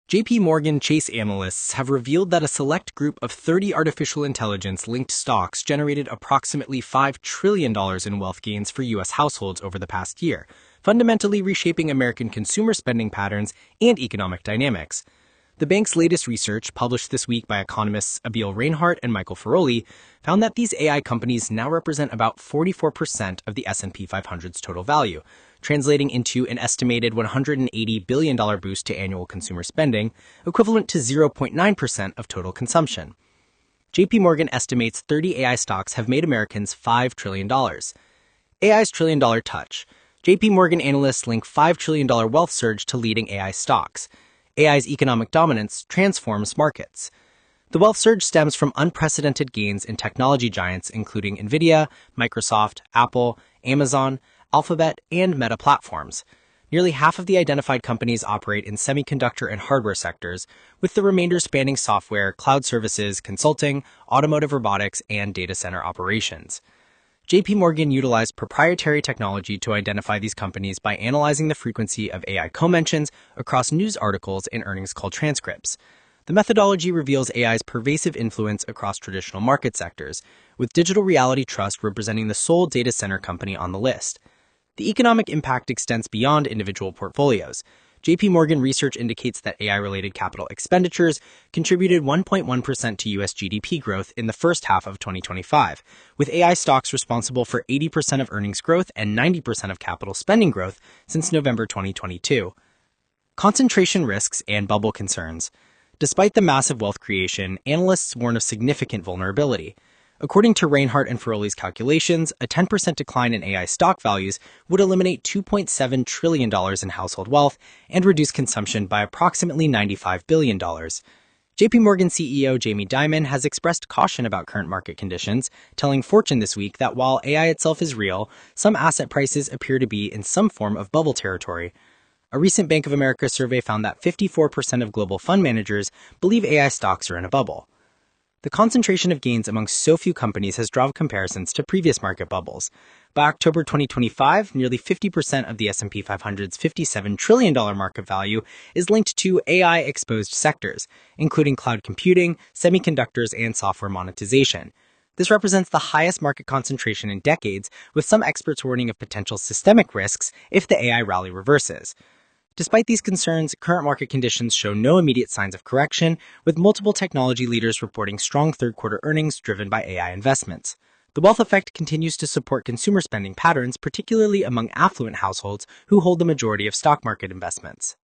JPMorgan Chase analysts have revealed that a select group of 30 artificial intelligence-linked stocks generated approximately $5 trillion in wealth gains for U.S. households over the past year, fundamentally reshaping American consumer spending patterns and economic dynamics. The bank's latest research, published this week by economists Abil Reinhart and Michael Feroli, found that these AI companies now represent about 44% of the S&P 500's total value, translating into an estimated $180 billion boost to annual consumer spending, equivalent to 0.9% of total consumption. JP Morgan estimates 30 AI stocks have made Americans $5 trillion. AI's trillion-dollar touch. JP Morgan analysts link $5 trillion wealth surge to leading AI stocks. AI's economic dominance transforms markets. The wealth surge stems from unprecedented gains in technology giants including NVIDIA, Microsoft, Apple, Amazon, Alphabet, and Meta platforms. Nearly half of the identified companies operate in semiconductor and hardware sectors, with the remainder spanning software, cloud services, consulting, automotive robotics, and data center operations. JP Morgan utilized proprietary technology to identify these companies by analyzing the frequency of AI co-mentions across news articles and earnings call transcripts. The methodology reveals AI's pervasive influence across traditional market sectors, with Digital Reality Trust representing the sole data center company on the list. The economic impact extends beyond individual portfolios. JP Morgan research indicates that AI-related capital expenditures contributed 1.1% to U.S. GDP growth in the first half of 2025, with AI stocks responsible for 80% of earnings growth and 90% of capital spending growth since November 2022. Concentration risks and bubble concerns. Despite the massive wealth creation, analysts warn of significant vulnerability. According to Reinhart and Feroli's calculations, a 10% decline in AI stock values would eliminate $2.7 trillion in household wealth and reduce consumption by approximately $95 billion. JP Morgan CEO Jamie Dimon has expressed caution about current market conditions, telling Fortune this week that while AI itself is real, some asset prices appear to be in some form of bubble territory. A recent Bank of America survey found that 54% of global fund managers believe AI stocks are in a bubble. The concentration of gains among so few companies has drawn comparisons to previous market bubbles. By October 2025, nearly 50% of the S&P 500's $57 trillion market value is linked to AI-exposed sectors, including cloud computing, semiconductors, and software monetization. This represents the highest market concentration in decades, with some experts warning of potential systemic risks if the AI rally reverses. Despite these concerns, current market conditions show no immediate signs of correction, with multiple technology leaders reporting strong third-quarter earnings driven by AI investments. The wealth effect continues to support consumer spending patterns, particularly among affluent households who hold the majority of stock market investments.